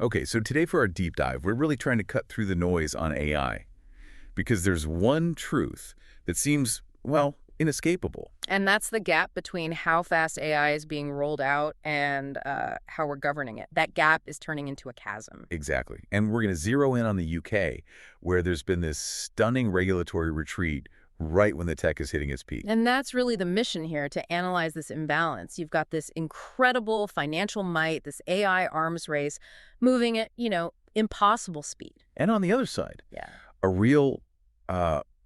Okay, so today for our deep dive, we're really trying to cut through the noise on AI because there's one truth that seems, well, inescapable. And that's the gap between how fast AI is being rolled out and how we're governing it. That gap is turning into a chasm. Exactly. And we're going to zero in on the UK, where there's been this stunning regulatory retreat right when the tech is hitting its peak. And that's really the mission here, to analyze this imbalance. You've got this incredible financial might, this AI arms race, moving at, impossible speed. And on the other side, Yeah. a real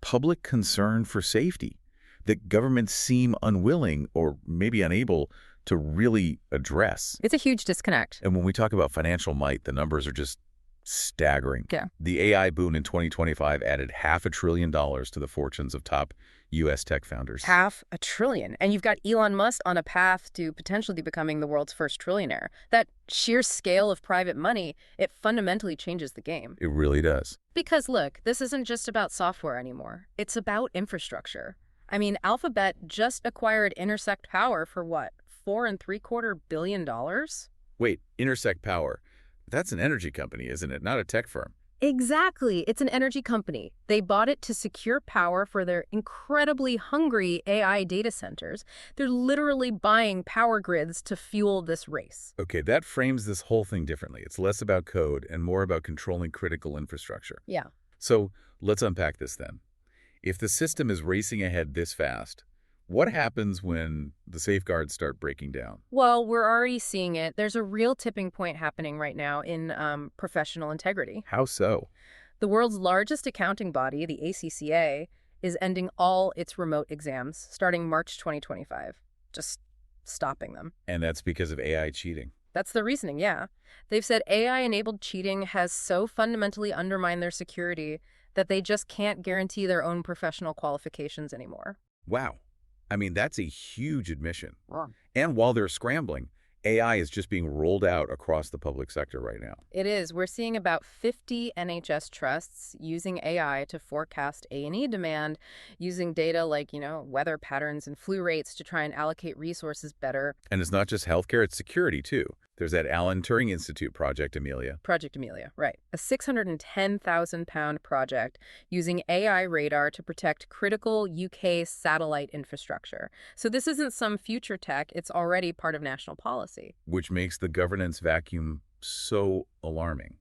public concern for safety that governments seem unwilling or maybe unable to really address. It's a huge disconnect. And when we talk about financial might, the numbers are just staggering. Yeah. The AI boom in 2025 added $500 billion to the fortunes of top U.S. tech founders. $500 billion. And you've got Elon Musk on a path to potentially becoming the world's first trillionaire. That sheer scale of private money, it fundamentally changes the game. It really does. Because look, this isn't just about software anymore. It's about infrastructure. I mean, Alphabet just acquired Intersect Power for what, $4.75 billion? Wait, Intersect Power. That's an energy company, isn't it? Not a tech firm. Exactly. It's an energy company. They bought it to secure power for their incredibly hungry AI data centers. They're literally buying power grids to fuel this race. Okay, that frames this whole thing differently. It's less about code and more about controlling critical infrastructure. Yeah. So let's unpack this then. If the system is racing ahead this fast, what happens when the safeguards start breaking down? Well, we're already seeing it. There's a real tipping point happening right now in professional integrity. How so? The world's largest accounting body, the ACCA, is ending all its remote exams starting March 2025, just stopping them. And that's because of AI cheating. That's the reasoning, yeah. They've said AI-enabled cheating has so fundamentally undermined their security that they just can't guarantee their own professional qualifications anymore. Wow. I mean, that's a huge admission. Wrong. And while they're scrambling, AI is just being rolled out across the public sector right now. It is. We're seeing about 50 NHS trusts using AI to forecast A&E demand, using data like, weather patterns and flu rates to try and allocate resources better. And it's not just healthcare, it's security, too. There's that Turing Institute, Project Amelia. Project Amelia, right. A 610,000-pound project using AI radar to protect critical UK satellite infrastructure. So this isn't some future tech, it's already part of national policy. Which makes the governance vacuum so alarming.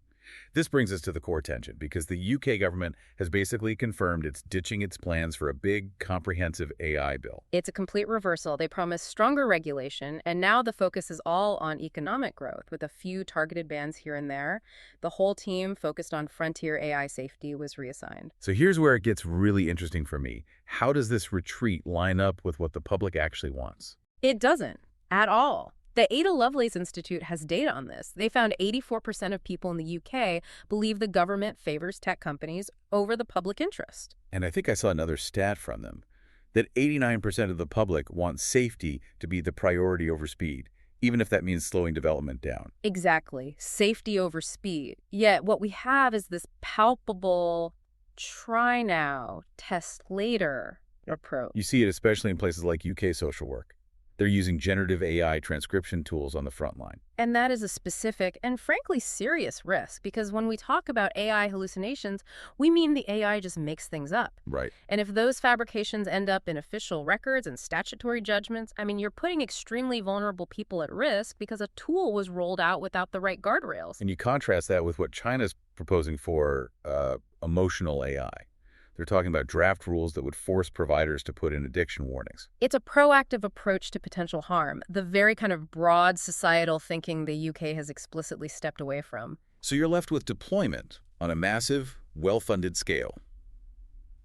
This brings us to the core tension, because the UK government has basically confirmed it's ditching its plans for a big, comprehensive AI bill. It's a complete reversal. They promised stronger regulation, and now the focus is all on economic growth, with a few targeted bans here and there. The whole team focused on frontier AI safety was reassigned. So here's where it gets really interesting for me. How does this retreat line up with what the public actually wants? It doesn't, at all. The Lovelace Institute has data on this. They found 84% of people in the UK believe the government favors tech companies over the public interest. And I think I saw another stat from them, that 89% of the public want safety to be the priority over speed, even if that means slowing development down. Exactly. Safety over speed. Yet what we have is this palpable try now, test later approach. You see it especially in places like UK social work. They're using generative AI transcription tools on the front line. And that is a specific and frankly serious risk, because when we talk about AI hallucinations, we mean the AI just makes things up. Right. And if those fabrications end up in official records and statutory judgments, you're putting extremely vulnerable people at risk because a tool was rolled out without the right guardrails. And you contrast that with what China's proposing for emotional AI. They're talking about draft rules that would force providers to put in addiction warnings. It's a proactive approach to potential harm, the very kind of broad societal thinking the UK has explicitly stepped away from. So you're left with deployment on a massive, well-funded scale.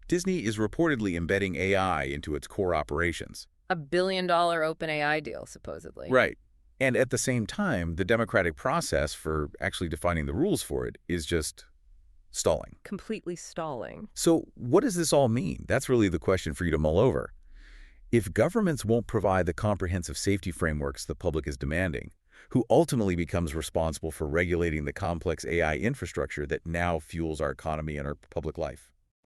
Disney is reportedly embedding AI into its core operations. $1 billion OpenAI deal, supposedly. Right. And at the same time, the democratic process for actually defining the rules for it is just stalling. Completely stalling. So what does this all mean? That's really the question for you to mull over. If governments won't provide the comprehensive safety frameworks the public is demanding, who ultimately becomes responsible for regulating the complex AI infrastructure that now fuels our economy and our public life?